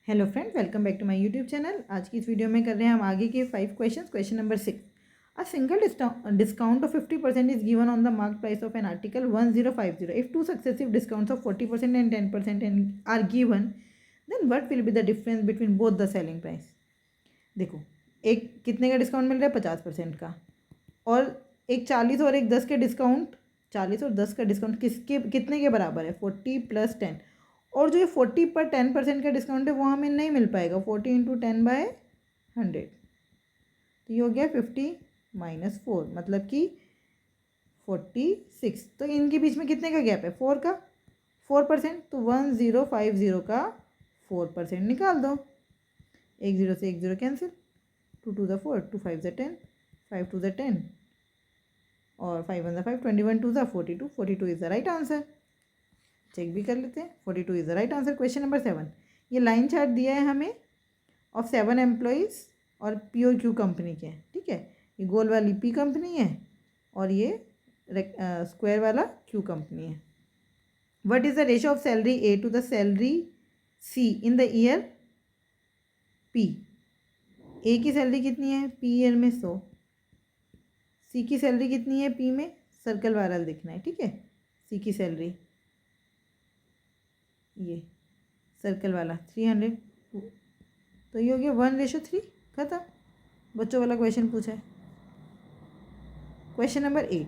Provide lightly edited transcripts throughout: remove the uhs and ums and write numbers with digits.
Hello friend, welcome back to my YouTube channel. आज की इस वीडियो में कर रहे हैं हम आगे के 5 questions. Question number 6, a single discount of 50% is given on the mark price of an article 1050 if two successive discounts of 40% and 10% are given, then what will be the difference between both the selling price. देखो, एक कितने का discount मिल रहा है? 50% का, और एक 40 और एक 10 के डिस्काउंट, 40 और 10 का डिस्काउंट किसके कितने के बराबर है? 40 + 10। और जो ये 40 पर 10% का डिस्काउंट है वो हमें नहीं मिल पाएगा। 40 × 10/100, तो ये हो गया 50 - 4, मतलब कि 46। तो इनके बीच में कितने का गैप है? 4 का, 4%। तो 1050 का 4% निकाल दो। एक जीरो से एक जीरो कैंसिल, 2 × 2 = 4, 2 × 5 = 10, 5 × 2 = 10, और 5 × 1 = 5, 21 × 2 = 42। 42 is the right answer. Check भी कर लेते हैं। 42 is the right answer. Question number 7, ये लाइन चार्ट दिया है हमें ऑफ 7 एम्प्लॉयज़ और पी और क्यू कंपनी के, ठीक है। ये गोल वाली पी कंपनी है और ये स्क्वायर वाला क्यू कंपनी है। What is the ratio of salary A to the salary C in the year P? A की सैलरी कितनी है पी ईयर में? 100। सी की सैलरी कितनी है पी में? सर्कल वाला लिखना है, ठीक है। सी की सैलरी, ये सर्कल वाला 300, तो ये हो गया 1:3। खत्म। बच्चों वाला क्वेश्चन पूछा है। Question number 8,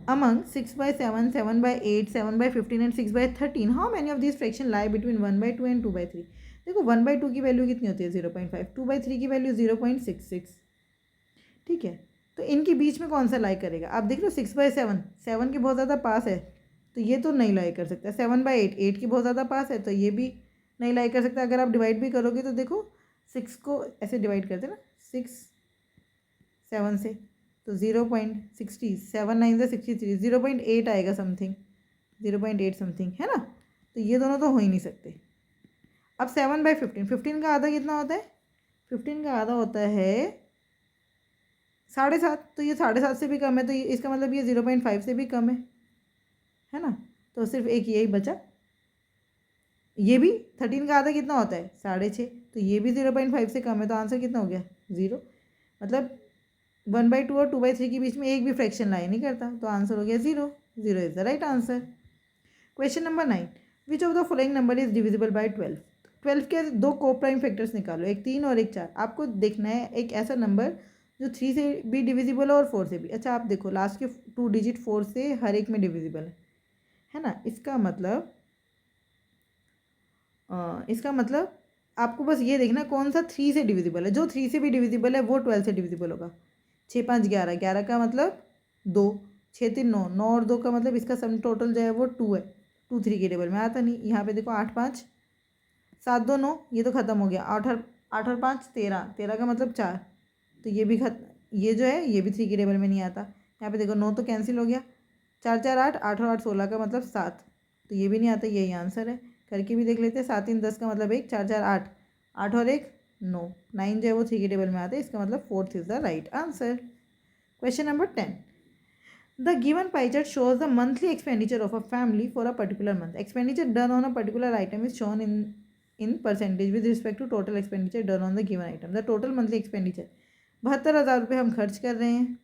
among 6/7, 7/8, 7/15 and 6/13 how many of this fraction lie between 1/2 and 2/3? देखो, 1/2 की वैल्यू कितनी होती है? 0.5। 2/3 की वैल्यू 0.66, ठीक है। तो इनके बीच में कौन सा लाई करेगा? आप देख लो, 6/7, 7 के बहुत ज़्यादा पास है, तो ये तो नहीं लाई कर सकता। 7/8, 8 के बहुत ज़्यादा पास है, तो ये भी नहीं लाई कर सकता। अगर आप डिवाइड भी करोगे तो देखो, 6 को ऐसे डिवाइड करते ना, 6 7 से, तो 0.60, 7 9 से 63, 0.8 आएगा समथिंग, 0.8 समथिंग, है ना। तो ये दोनों तो हो ही नहीं सकते। अब 7/15, 15 का आधा कितना होता है? 15 का आधा होता है 7.5, तो ये 7.5 से भी कम है, तो ये इसका मतलब ये 0.5 से भी कम है ना। तो सिर्फ एक यही बचा। ये भी 13 का आधा कितना होता है? 6.5, तो ये भी 0.5 से कम है, तो आंसर कितना हो गया? 0। मतलब 1/2 और 2/3 के बीच में एक भी फ्रैक्शन लाई नहीं करता, तो आंसर हो गया 0। 0 is the right answer. Question number 9, which of the following number is divisible by 12? 12 के दो को प्राइम फैक्टर्स निकालो, एक 3 और एक 4। आपको देखना है एक ऐसा नंबर जो 3 से भी डिविजिबल है और 4 से भी। अच्छा, आप देखो, लास्ट के 2 डिजिट 4 से हर एक में डिविजिबल है ना। इसका मतलब आपको बस ये देखना कौन सा 3 से डिविजिबल है। जो 3 से भी डिविजिबल है वो 12 से डिविजिबल होगा। 6 5 11, 11 का मतलब 2, 6 3 9, 9 और 2 का मतलब इसका सम टोटल जो है वो 2 है। 2 3 के टेबल में आता नहीं। यहाँ पे देखो, 8 5 7 2 9, ये तो ख़त्म हो गया। 8 और 5 13, 13 का मतलब 4, तो ये भी ये जो है ये भी 3 के टेबल में नहीं आता। यहाँ पे देखो, 9 तो कैंसिल हो गया। 4 4 8, 8 और 8 16 का मतलब 7, तो ये भी नहीं आता। यही आंसर है। करके भी देख लेते हैं। 7 3 10 का मतलब 1, 4 4 8, 8 और 1 9, 9 जो है वो 3 के टेबल में आता है। इसका मतलब 4th is the right answer. Question number 10, the given pie chart shows the monthly expenditure of a family for a particular month. Expenditure done on a particular item is shown in percentage with respect to total expenditure done on the given item. The total monthly expenditure 72,000 रुपये हम खर्च कर रहे हैं।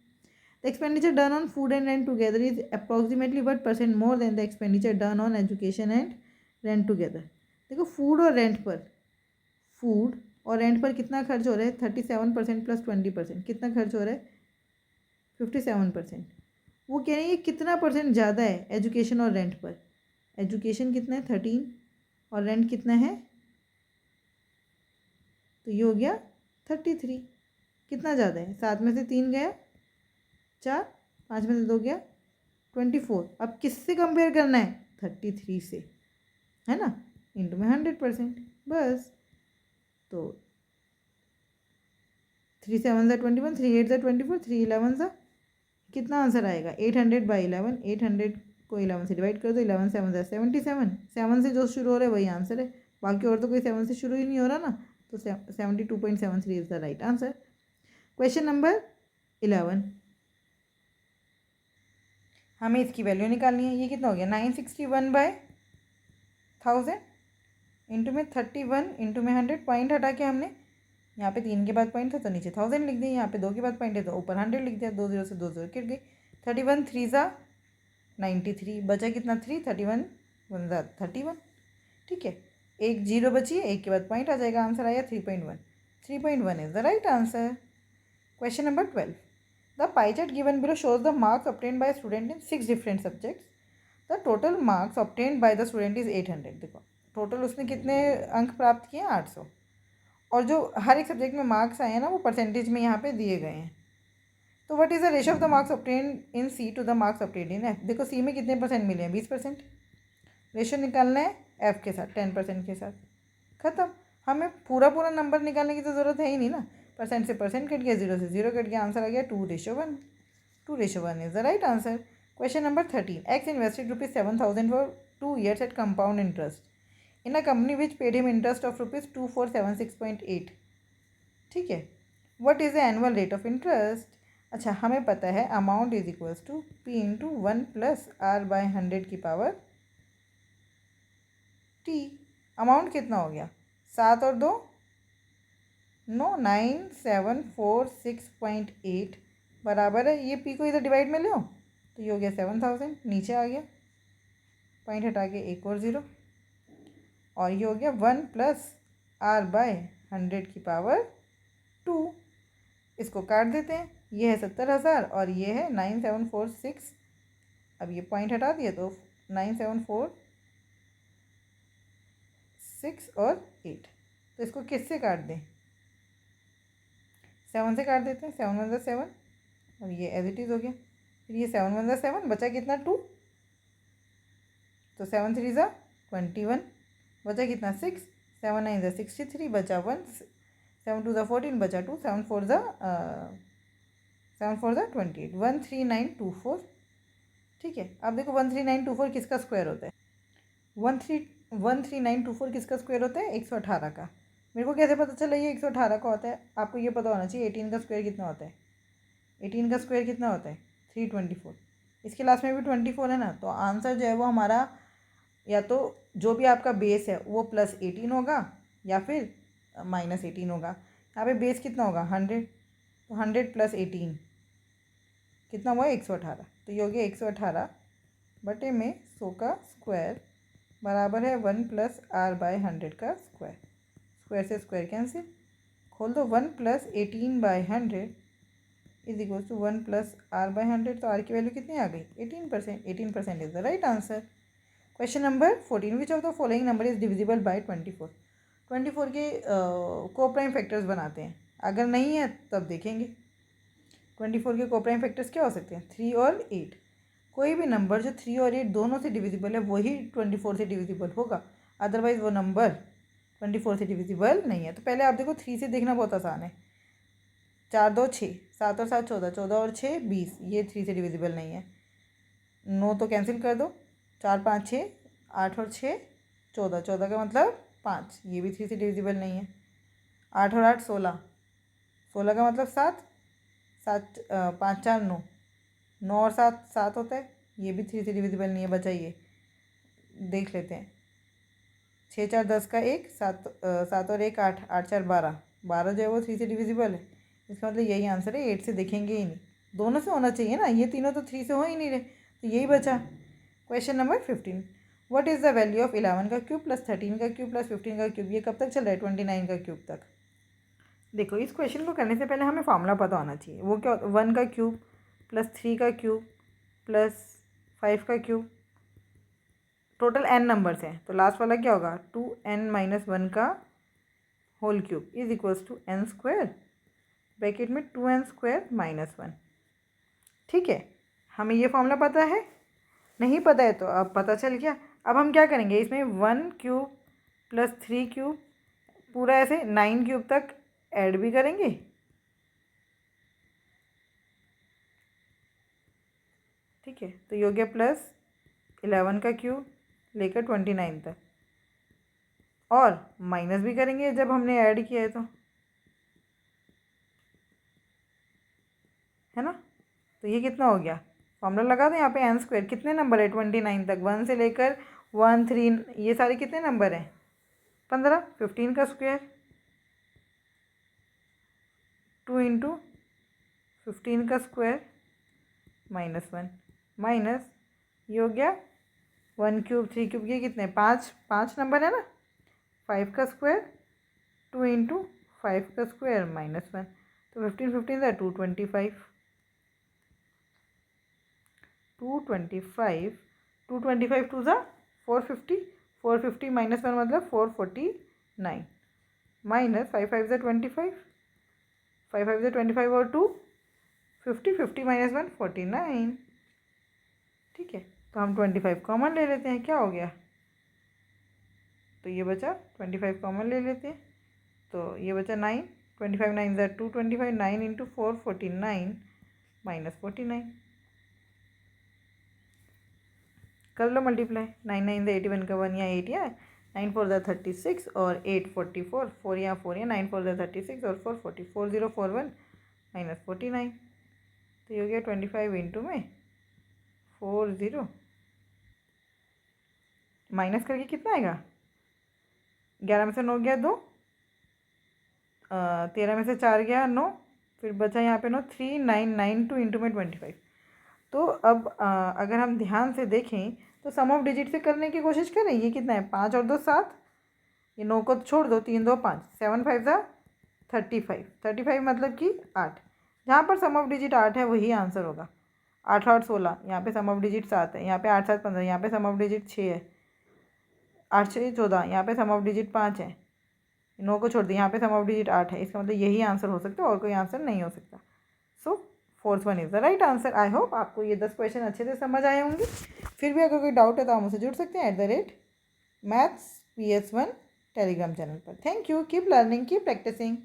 The expenditure done on food and rent together is approximately what percent more than the expenditure done on education and rent together? देखो, food और rent पर कितना खर्च हो रहा है? 37% + 20%, कितना खर्च हो रहा है? 57%। वो कह रही है कितना परसेंट ज़्यादा है एजुकेशन और रेंट पर? एजुकेशन कितना है? 13, और रेंट कितना है? तो ये हो गया 33। कितना ज़्यादा है? 7 में से 3 गया 4, 5 में से 2 गया 24। अब किससे कंपेयर करना है? 33 से, है ना। इंटू में 100%, बस। तो 3 7 ज़ा 21, 3 8 ज़ा 24, 3 11 ज़ा, कितना आंसर आएगा? 800/11। 800 को 11 से डिवाइड कर दो। 11 7 ज़ा 77। 7 से जो शुरू हो रहा है वही आंसर है, बाकी और तो कोई 7 से शुरू ही नहीं हो रहा ना। तो 72.73 is the right answer. Question number 11, हमें इसकी वैल्यू निकालनी है। ये कितना हो गया? 961/1000, इंटू में 31 इंटू में 100, पॉइंट हटा के हमने यहाँ पे 3 के बाद पॉइंट था तो नीचे 1000 लिख दी, यहाँ पे 2 के बाद पॉइंट है तो ऊपर 100 लिख दिया, 2 0 से 2 0 कट गई। 31 3 ज़ा 93, बचा कितना 3, 31 1 ज़ा 31। ठीक है, एक जीरो बची है, एक के बाद पॉइंट आ जाएगा, आंसर आया 3.1। 3.1 is the right answer. Question number 12, the pie chart given below shows the marks obtained by student in 6 different subjects. The total marks obtained by the student is 800। देखो total उसने कितने अंक प्राप्त किए, 800, और जो हर एक सब्जेक्ट में मार्क्स आए हैं ना वो परसेंटेज में यहाँ पे दिए गए हैं। तो what is the ratio of the marks obtained in C to the marks obtained in F. देखो सी में कितने परसेंट मिले हैं, 20%। रेशियो निकालना है एफ के साथ 10% के साथ, खत्म। हमें पूरा पूरा नंबर निकालने की तो ज़रूरत है ही नहीं ना, परसेंट से परसेंट कट गया, 0 से 0 कट गया, आंसर आ गया 2:1। 2:1 is the right answer. Question number 13, X invested ₹7,000 for 2 years at compound interest in a company which paid him interest of ₹2476.8। ठीक है, what is the annual rate of interest. अच्छा हमें पता है amount is equals to P into 1 + R/100 की power T। Amount कितना हो गया, 7 और 2 9, 9746.8 बराबर है, ये P को इधर डिवाइड में लो तो ये हो गया 7000, नीचे आ गया, पॉइंट हटा के एक और 0, और ये हो गया 1 + R/100 की पावर 2। इसको काट देते हैं, ये है 70,000 और ये है 9746। अब ये पॉइंट हटा दिया तो 9746 और 8, तो इसको किससे काट दें, 7 से काट देते हैं, 7 1 7, और ये एज इट इज़ हो गया। फिर ये 7 1 7, बचा कितना 2, तो 7 3 ज़ा 21, बचा कितना 6, 7 9 ज़ा 63, बचा 1, 7 2 ज़ा 14, बचा 2, 7 4 ज़ा 28, 13924। ठीक है, अब देखो 13924 किसका स्क्वायर होता है, 13924 किसका स्क्वायर होता है, 118 का। मेरे को कैसे पता चला ये 118 का होता है, आपको ये पता होना चाहिए 18 का स्क्वायर कितना होता है। 18 का स्क्वायर कितना होता है, 324। इसके लास्ट में भी 24 है ना, तो आंसर जो है वो हमारा या तो जो भी आपका बेस है वो +18 होगा या फिर -18 होगा। यहाँ पे बेस कितना होगा 100, तो 100 + 18 कितना हुआ 118, तो ये हो गया 118 बटे में 100 का स्क्वायर बराबर है 1 + R/100 का स्क्वायर। स्क्वायर से स्क्वायर कैंसिल, खोल दो, 1 + 18/100 इज इक्वल टू 1 + R/100, तो R की वैल्यू कितनी आ गई 18%। 18% is the right answer. Question number 14, which of the following number is divisible by 24। 24 के कोप्राइम फैक्टर्स बनाते हैं, अगर नहीं है तब देखेंगे। 24 के कोप्राइम फैक्टर्स क्या हो सकते हैं, 3 और 8। कोई भी नंबर जो 3 और 8 दोनों से डिविजिबल है वही 24 से डिविजिबल होगा, अदरवाइज़ वो नंबर 24 से डिविजिबल नहीं है। तो पहले आप देखो 3 से देखना बहुत आसान है, 4 2 6, 7 और 7 14, 14 और 6 20, ये 3 से डिविजिबल नहीं है। 9 तो कैंसिल कर दो, 4 5 6, 8 और 6 14, 14 का मतलब 5, ये भी 3 से डिविजिबल नहीं है। 8 और 8 16, 16 का मतलब 7, 7 5 4 9, 9 और 7 7 होता है, ये भी 3 से डिविजिबल नहीं है। बचा ये देख लेते हैं, 6 4 10 का 1, 7 7 और 1 8, 8 4 12, 12 जो है वो 3 से डिविजिबल है, इसका मतलब यही आंसर है। 8 से देखेंगे ही नहीं, दोनों से होना चाहिए ना, ये तीनों तो 3 से हो ही नहीं रहे, तो यही बचा। Question number 15, what is the value of 11 का क्यूब + 13 का क्यूब + 15 का क्यूब। ये कब तक चल रहा है, 29 का क्यूब तक। देखो इस क्वेश्चन को करने से पहले हमें फॉर्मूला पता होना चाहिए, वो क्या, 1 का क्यूब + 3 का क्यूब + 5 का क्यूब, टोटल n नंबर्स हैं, तो लास्ट वाला क्या होगा 2n - 1 का whole cube is equals to n² bracket में 2n² - 1। ठीक है, हमें ये फॉर्मूला पता है, नहीं पता है तो अब पता चल गया। अब हम क्या करेंगे, इसमें 1 क्यूब + 3 क्यूब पूरा ऐसे 9 क्यूब तक ऐड भी करेंगे, ठीक है। तो ये हो गया +11 का क्यूब लेकर 29 तक, और माइनस भी करेंगे जब हमने ऐड किया है तो, है ना। तो ये कितना हो गया, फॉर्मूला लगा दें यहाँ पे n² कितने नंबर है 29 तक, 1 से लेकर 1 3, ये सारे कितने नंबर हैं 15, 15 का स्क्वायर 2 इंटू 15 का स्क्वायर -1 माइनस ये हो गया 1 क्यूब 3 क्यूब, ये कितने 5 5 नंबर है ना। 5 का स्क्वायर 2 इंटू 5 का स्क्वायर -1, तो 15 15 का 225 225 225 टू ज़ा 450 450 -1 मतलब 449 माइनस 5 5 ज़ा 25 5 5 ज़ा 25 और 2 50 50 -1 49। ठीक है, तो हम 25 कॉमन ले लेते हैं, क्या हो गया, तो ये बचा 25 कॉमन ले लेते हैं, तो ये बचा 9 25 9 ज़ा 225 9 इंटू 4 49 -49 कर लो मल्टीप्लाई। 9 9 ज़ा 81 का 1 या 8 या 9 4 ज़ा 36 और 8 44 4 या 4 या 9 4 ज़ा 36 और 4 40 4041 -49, तो ये हो गया 25 इंटू में 40 माइनस करके कितना आएगा, 11 में से 9 गया 2, 13 में से 4 गया 9, फिर बचा यहाँ पे 9 3 9 9 2 इंटू में 25। तो अब अगर हम ध्यान से देखें तो सम ऑफ डिजिट से करने की कोशिश करें। ये कितना है 5 और 2 7, ये 9 को छोड़ दो 3 2 5 7 5 ज़ा 35 35 मतलब कि 8, जहाँ पर सम ऑफ डिजिट 8 है वही आंसर होगा। 8 8 16, यहाँ पे सम ऑफ डिजिट 7 है, यहाँ पे 8 7 15, यहाँ पे सम ऑफ डिजिट 6 है, 8 6 14, यहाँ पे सम ऑफ डिजिट 5 है, 9 को छोड़ दिया, यहाँ पे सम ऑफ डिजिट 8 है, इसका मतलब यही आंसर हो सकता है और कोई आंसर नहीं हो सकता। So fourth one is the right answer. I hope आपको ये 10 क्वेश्चन अच्छे से समझ आए होंगे। फिर भी अगर कोई डाउट है तो आप मुझसे जुड़ सकते हैं @mathsps1 टेलीग्राम चैनल पर। Thank you, keep learning, keep practising.